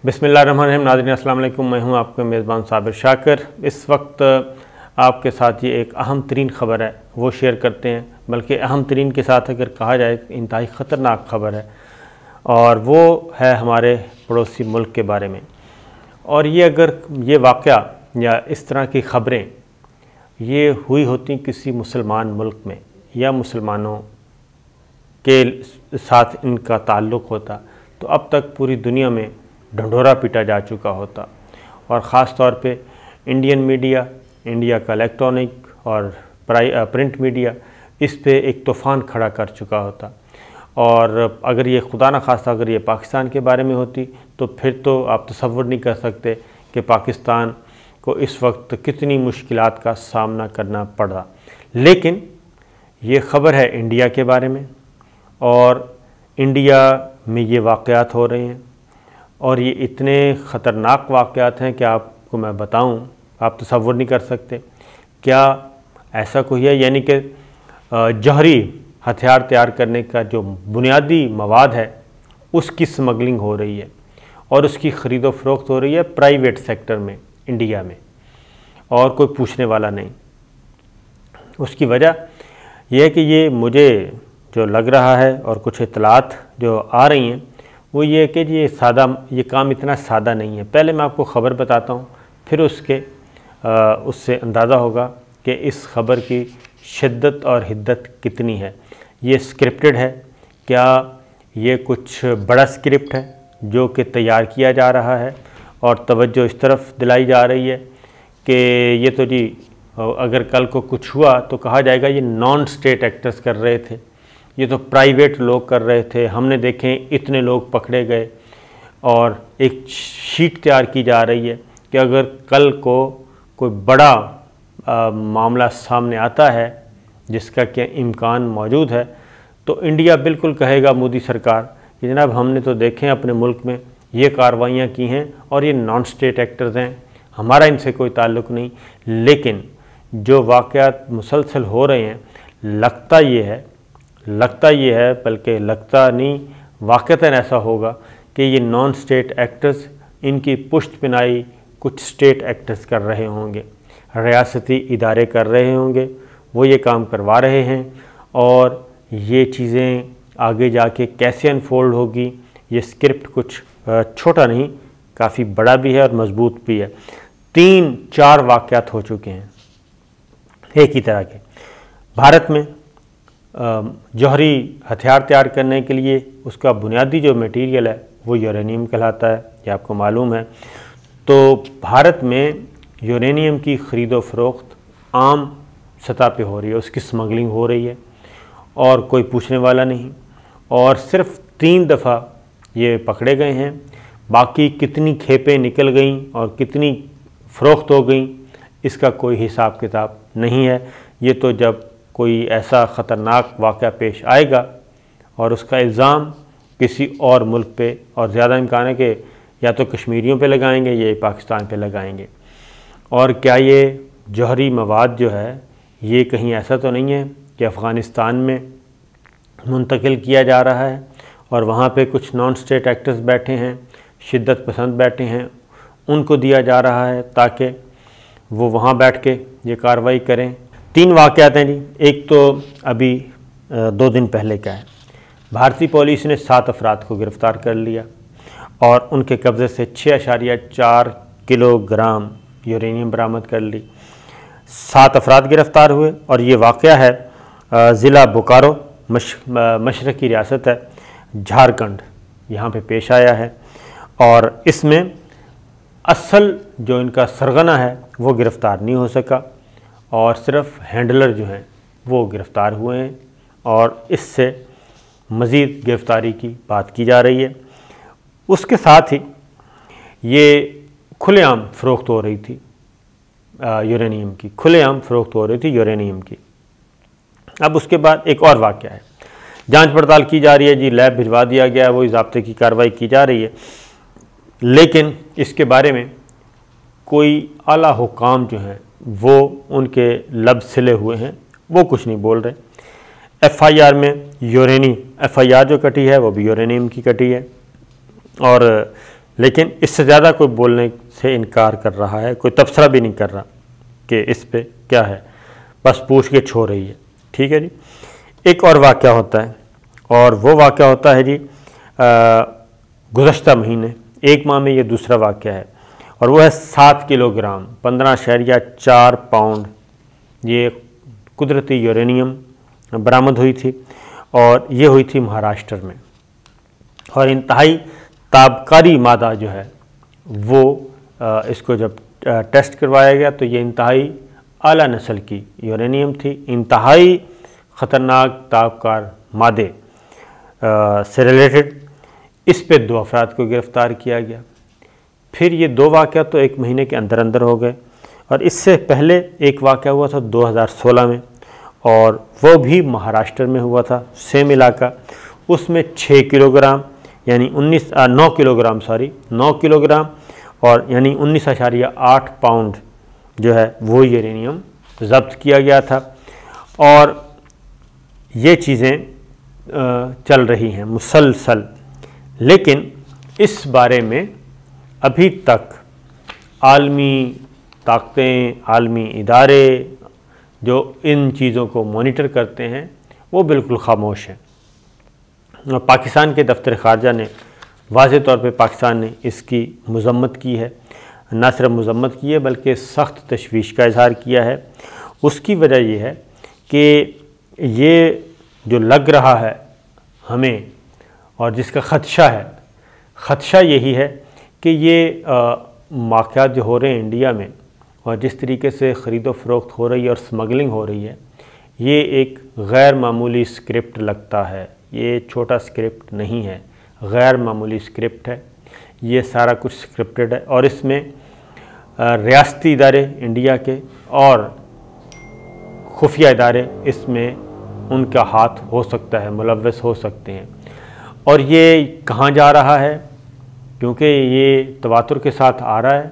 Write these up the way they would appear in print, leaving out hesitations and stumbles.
بسم اللہ الرحمن الرحیم۔ ناظرین السلام علیکم، میں ہوں آپ کے میزبان صابر شاکر۔ اس وقت آپ کے ساتھ یہ ایک اہم ترین خبر ہے وہ شیئر کرتے ہیں، بلکہ اہم ترین کے ساتھ اگر کہا جائے انتہائی خطرناک خبر ہے، اور وہ ہے ہمارے پڑوسی ملک کے بارے میں۔ اور یہ اگر یہ واقعہ یا اس طرح کی خبریں یہ ہوئی ہوتی کسی مسلمان ملک میں یا مسلمانوں کے ساتھ ان کا تعلق ہوتا تو اب تک پوری دنیا میں ڈھنڈورا پیٹا جا چکا ہوتا، اور خاص طور پہ انڈین میڈیا، انڈیا کا الیکٹرانک اور پرنٹ میڈیا اس پہ ایک طوفان کھڑا کر چکا ہوتا۔ اور اگر یہ خدا نہ خواستہ اگر یہ پاکستان کے بارے میں ہوتی تو پھر تو آپ تصور نہیں کر سکتے کہ پاکستان کو اس وقت کتنی مشکلات کا سامنا کرنا پڑ رہا۔ لیکن یہ خبر ہے انڈیا کے بارے میں، اور انڈیا میں یہ واقعات ہو رہے ہیں، اور یہ اتنے خطرناک واقعات ہیں کہ آپ کو میں بتاؤں آپ تصور نہیں کر سکتے۔ کیا ایسا کوئی ہے؟ یعنی کہ جوہری ہتھیار تیار کرنے کا جو بنیادی مواد ہے اس کی سمگلنگ ہو رہی ہے، اور اس کی خرید و فروخت ہو رہی ہے پرائیویٹ سیکٹر میں انڈیا میں، اور کوئی پوچھنے والا نہیں۔ اس کی وجہ یہ ہے کہ یہ مجھے جو لگ رہا ہے اور کچھ اطلاعات جو آ رہی ہیں وہ یہ ہے کہ یہ کام اتنا سادہ نہیں ہے۔ پہلے میں آپ کو خبر بتاتا ہوں، پھر اس سے اندازہ ہوگا کہ اس خبر کی شدت اور حدت کتنی ہے۔ یہ اسکرپٹڈ ہے؟ کیا یہ کچھ بڑا اسکرپٹ ہے جو کہ تیار کیا جا رہا ہے اور توجہ اس طرف دلائی جا رہی ہے کہ یہ تو جی اگر کل کو کچھ ہوا تو کہا جائے گا یہ نان اسٹیٹ ایکٹرز کر رہے تھے، یہ تو پرائیویٹ لوگ کر رہے تھے، ہم نے دیکھیں اتنے لوگ پکڑے گئے، اور ایک شیٹ تیار کی جا رہی ہے کہ اگر کل کو کوئی بڑا معاملہ سامنے آتا ہے جس کا کہ امکان موجود ہے تو انڈیا بالکل کہے گا مودی سرکار کہ جناب ہم نے تو دیکھیں اپنے ملک میں یہ کارروائیاں کی ہیں اور یہ نان اسٹیٹ ایکٹرز ہیں، ہمارا ان سے کوئی تعلق نہیں۔ لیکن جو واقعات مسلسل ہو رہے ہیں لگتا یہ ہے بلکہ لگتا نہیں واقعتاً ایسا ہوگا کہ یہ نان اسٹیٹ ایکٹرز ان کی پشت پنائی کچھ اسٹیٹ ایکٹرز کر رہے ہوں گے، ریاستی ادارے کر رہے ہوں گے، وہ یہ کام کروا رہے ہیں، اور یہ چیزیں آگے جا کے کیسے انفولڈ ہوگی یہ اسکرپٹ کچھ چھوٹا نہیں، کافی بڑا بھی ہے اور مضبوط بھی ہے۔ 3-4 واقعات ہو چکے ہیں ایک ہی طرح کے۔ بھارت میں جوہری ہتھیار تیار کرنے کے لیے اس کا بنیادی جو میٹیریل ہے وہ یورینیم کہلاتا ہے، یہ آپ کو معلوم ہے۔ تو بھارت میں یورینیم کی خرید و فروخت عام سطح پہ ہو رہی ہے، اس کی سمگلنگ ہو رہی ہے، اور کوئی پوچھنے والا نہیں، اور صرف 3 دفعہ یہ پکڑے گئے ہیں۔ باقی کتنی کھیپیں نکل گئیں اور کتنی فروخت ہو گئیں اس کا کوئی حساب کتاب نہیں ہے۔ یہ تو جب کوئی ایسا خطرناک واقعہ پیش آئے گا اور اس کا الزام کسی اور ملک پہ، اور زیادہ امکان ہے کہ یا تو کشمیریوں پہ لگائیں گے یا پاکستان پہ لگائیں گے۔ اور کیا یہ جوہری مواد جو ہے یہ کہیں ایسا تو نہیں ہے کہ افغانستان میں منتقل کیا جا رہا ہے اور وہاں پہ کچھ نان اسٹیٹ ایکٹرز بیٹھے ہیں، شدت پسند بیٹھے ہیں، ان کو دیا جا رہا ہے تاکہ وہ وہاں بیٹھ کے یہ کارروائی کریں؟ 3 واقعات ہیں جی۔ ایک تو ابھی 2 دن پہلے کا ہے، بھارتی پولیس نے 7 افراد کو گرفتار کر لیا اور ان کے قبضے سے 6.4 کلو گرام یورینیم برآمد کر لی۔ 7 افراد گرفتار ہوئے، اور یہ واقعہ ہے ضلع بوکارو، مشرقی ریاست ہے جھارکھنڈ، یہاں پہ پیش آیا ہے، اور اس میں اصل جو ان کا سرغنہ ہے وہ گرفتار نہیں ہو سکا، اور صرف ہینڈلر جو ہیں وہ گرفتار ہوئے ہیں، اور اس سے مزید گرفتاری کی بات کی جا رہی ہے۔ اس کے ساتھ ہی یہ کھلے عام فروخت ہو رہی تھی یورینیم کی، یورینیم کی۔ اب اس کے بعد ایک اور واقعہ ہے، جانچ پڑتال کی جا رہی ہے جی، لیب بھجوا دیا گیا ہے، وہ ضابطے کی کارروائی کی جا رہی ہے، لیکن اس کے بارے میں کوئی اعلیٰ حکام جو ہیں وہ ان کے لب سلے ہوئے ہیں، وہ کچھ نہیں بول رہے۔ ایف آئی آر میں ایف آئی آر جو کٹی ہے وہ بھی یورینیم کی کٹی ہے، اور لیکن اس سے زیادہ کوئی بولنے سے انکار کر رہا ہے، کوئی تبصرہ بھی نہیں کر رہا کہ اس پہ کیا ہے، بس پوچھ کے چھوڑ رہی ہے۔ ٹھیک ہے جی۔ ایک اور واقعہ ہوتا ہے، اور وہ واقعہ ہوتا ہے جی گزشتہ مہینے، ایک ماہ میں یہ دوسرا واقعہ ہے، اور وہ ہے 7 کلو گرام 15.4 پاؤنڈ یہ قدرتی یورینیم برآمد ہوئی تھی، اور یہ ہوئی تھی مہاراشٹر میں، اور انتہائی تابکاری مادہ جو ہے وہ اس کو جب ٹیسٹ کروایا گیا تو یہ انتہائی اعلیٰ نسل کی یورینیم تھی، انتہائی خطرناک تابکار مادے سے ریلیٹڈ۔ اس پہ 2 افراد کو گرفتار کیا گیا۔ پھر یہ 2 واقعہ تو ایک مہینے کے اندر اندر ہو گئے، اور اس سے پہلے ایک واقعہ ہوا تھا 2016 میں، اور وہ بھی مہاراشٹر میں ہوا تھا، سیم علاقہ۔ اس میں 6 کلو گرام یعنی 9 کلو گرام 9 کلو گرام اور یعنی 19.8 پاؤنڈ جو ہے وہ یورینیم ضبط کیا گیا تھا، اور یہ چیزیں چل رہی ہیں مسلسل۔ لیکن اس بارے میں ابھی تک عالمی طاقتیں، عالمی ادارے جو ان چیزوں کو مانیٹر کرتے ہیں وہ بالکل خاموش ہیں۔ پاکستان کے دفتر خارجہ نے واضح طور پہ پاکستان نے اس کی مذمت کی ہے، نہ صرف مذمت کی ہے بلکہ سخت تشویش کا اظہار کیا ہے۔ اس کی وجہ یہ ہے کہ یہ جو لگ رہا ہے ہمیں اور جس کا خدشہ یہی ہے کہ یہ واقعات جو ہو رہے ہیں انڈیا میں، اور جس طریقے سے خرید و فروخت ہو رہی ہے اور سمگلنگ ہو رہی ہے، یہ ایک غیر معمولی سکرپٹ لگتا ہے۔ یہ چھوٹا سکرپٹ نہیں ہے، غیر معمولی سکرپٹ ہے، یہ سارا کچھ سکرپٹڈ ہے، اور اس میں ریاستی ادارے انڈیا کے اور خفیہ ادارے اس میں ان کا ہاتھ ہو سکتا ہے، ملوث ہو سکتے ہیں۔ اور یہ کہاں جا رہا ہے؟ کیونکہ یہ تواتر کے ساتھ آ رہا ہے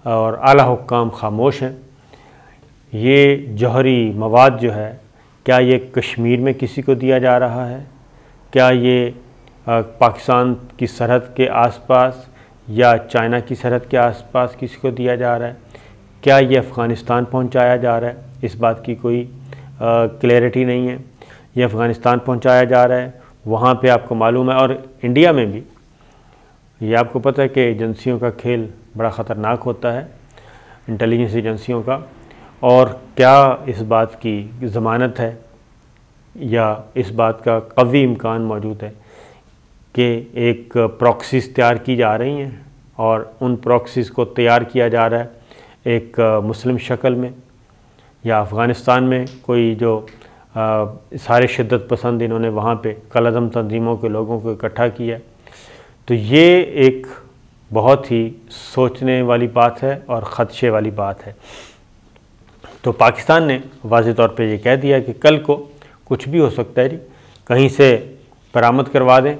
اور اعلیٰ حکام خاموش ہیں۔ یہ جوہری مواد جو ہے، کیا یہ کشمیر میں کسی کو دیا جا رہا ہے؟ کیا یہ پاکستان کی سرحد کے آس پاس یا چائنا کی سرحد کے آس پاس کسی کو دیا جا رہا ہے؟ کیا یہ افغانستان پہنچایا جا رہا ہے؟ اس بات کی کوئی کلیئرٹی نہیں ہے۔ یہ افغانستان پہنچایا جا رہا ہے، وہاں پہ آپ کو معلوم ہے، اور انڈیا میں بھی یہ آپ کو پتہ ہے کہ ایجنسیوں کا کھیل بڑا خطرناک ہوتا ہے، انٹیلیجنس ایجنسیوں کا، اور کیا اس بات کی ضمانت ہے یا اس بات کا قوی امکان موجود ہے کہ ایک پراکسیز تیار کی جا رہی ہیں، اور ان پراکسیز کو تیار کیا جا رہا ہے ایک مسلم شکل میں، یا افغانستان میں کوئی جو سارے شدت پسند انہوں نے وہاں پہ کالعدم تنظیموں کے لوگوں کو اکٹھا کیا۔ تو یہ ایک بہت ہی سوچنے والی بات ہے اور خدشے والی بات ہے۔ تو پاکستان نے واضح طور پہ یہ کہہ دیا کہ کل کو کچھ بھی ہو سکتا ہے جی، کہیں سے برآمد کروا دیں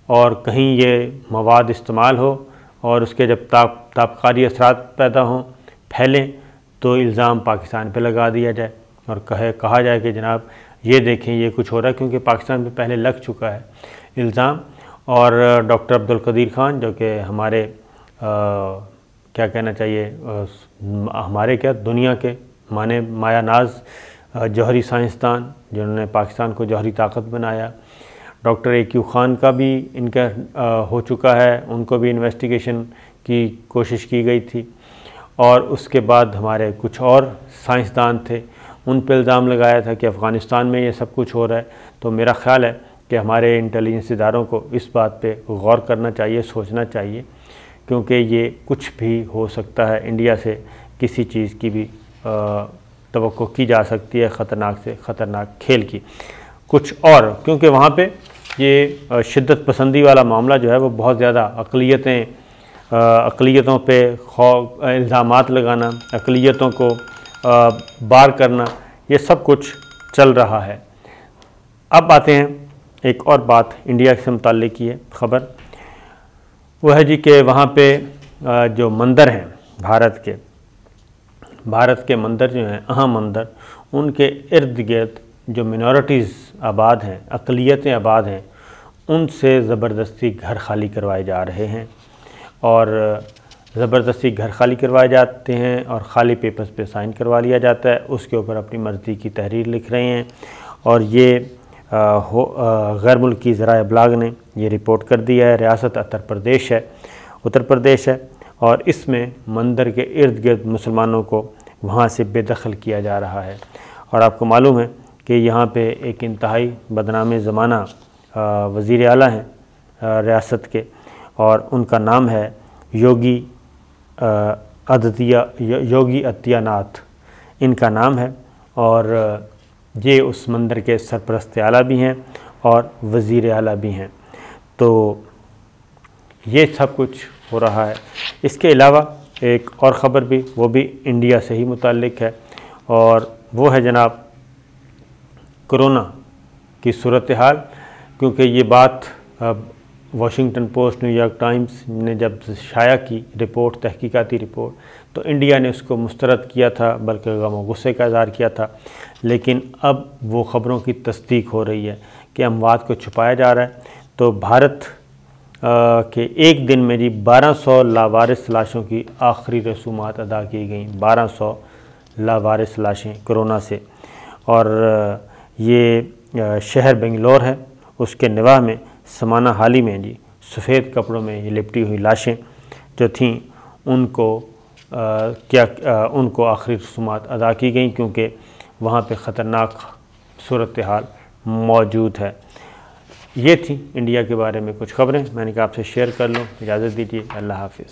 اور کہیں یہ مواد استعمال ہو اور اس کے جب تابکاری اثرات پیدا ہوں، پھیلیں، تو الزام پاکستان پہ لگا دیا جائے اور کہا جائے کہ جناب یہ دیکھیں یہ کچھ ہو رہا ہے، کیونکہ پاکستان پہ پہلے لگ چکا ہے الزام۔ اور ڈاکٹر عبدالقدیر خان جو کہ ہمارے کیا کہنا چاہیے ہمارے کیا دنیا کے مایا ناز جوہری سائنسدان جنہوں نے پاکستان کو جوہری طاقت بنایا، ڈاکٹر AQ خان کا بھی ان کا ہو چکا ہے، ان کو بھی انویسٹیگیشن کی کوشش کی گئی تھی، اور اس کے بعد ہمارے کچھ اور سائنسدان تھے، ان پہ الزام لگایا تھا کہ افغانستان میں یہ سب کچھ ہو رہا ہے۔ تو میرا خیال ہے کہ ہمارے انٹیلیجنس اداروں کو اس بات پہ غور کرنا چاہیے، سوچنا چاہیے، کیونکہ یہ کچھ بھی ہو سکتا ہے، انڈیا سے کسی چیز کی بھی توقع کی جا سکتی ہے، خطرناک سے خطرناک کھیل کی کچھ اور، کیونکہ وہاں پہ یہ شدت پسندی والا معاملہ جو ہے وہ بہت زیادہ اقلیتوں پہ الزامات لگانا، اقلیتوں کو بار کرنا، یہ سب کچھ چل رہا ہے۔ اب آتے ہیں ایک اور بات انڈیا سے متعلق کی ہے خبر، وہ ہے جی کہ وہاں پہ جو مندر ہیں بھارت کے مندر جو ہیں، اہم مندر، ان کے ارد گرد جو منورٹیز آباد ہیں، اقلیتیں آباد ہیں، ان سے زبردستی گھر خالی کروائے جا رہے ہیں، اور زبردستی گھر خالی کروائے جاتے ہیں اور خالی پیپرز پہ سائن کروا لیا جاتا ہے، اس کے اوپر اپنی مرضی کی تحریر لکھ رہے ہیں۔ اور یہ غیر ملکی ذرائع ابلاغ نے یہ رپورٹ کر دیا ہے۔ ریاست اتر پردیش ہے اور اس میں مندر کے ارد گرد مسلمانوں کو وہاں سے بے دخل کیا جا رہا ہے۔ اور آپ کو معلوم ہے کہ یہاں پہ ایک انتہائی بدنام زمانہ وزیر اعلیٰ ہیں ریاست کے، اور ان کا نام ہے یوگی آدتیہ ناتھ ان کا نام ہے، اور یہ اس مندر کے سرپرست اعلیٰ بھی ہیں اور وزیر اعلیٰ بھی ہیں۔ تو یہ سب کچھ ہو رہا ہے۔ اس کے علاوہ ایک اور خبر بھی، وہ بھی انڈیا سے ہی متعلق ہے، اور وہ ہے جناب کرونا کی صورتحال، کیونکہ یہ بات Washington post, new York Times نے جب شائع کی رپورٹ، تحقیقاتی رپورٹ، تو انڈیا نے اس کو مسترد کیا تھا، بلکہ غم و غصے کا اظہار کیا تھا، لیکن اب وہ خبروں کی تصدیق ہو رہی ہے کہ اموات کو چھپایا جا رہا ہے۔ تو بھارت کے ایک دن میں 1200 لاوارث لاشوں کی آخری رسومات ادا کی گئیں، 1200 لاوارث لاشیں کرونا سے۔ اور یہ شہر بنگلور ہے، اس کے نواح میں سمانہ حالی میں سفید کپڑوں میں یہ لپٹی ہوئی لاشیں جو تھیں ان کو آخری رسومات ادا کی گئیں، کیونکہ وہاں پہ خطرناک صورتحال موجود ہے۔ یہ تھی انڈیا کے بارے میں کچھ خبریں، میں نے کہا آپ سے شیئر کر لوں۔ اجازت دیجیے، اللہ حافظ۔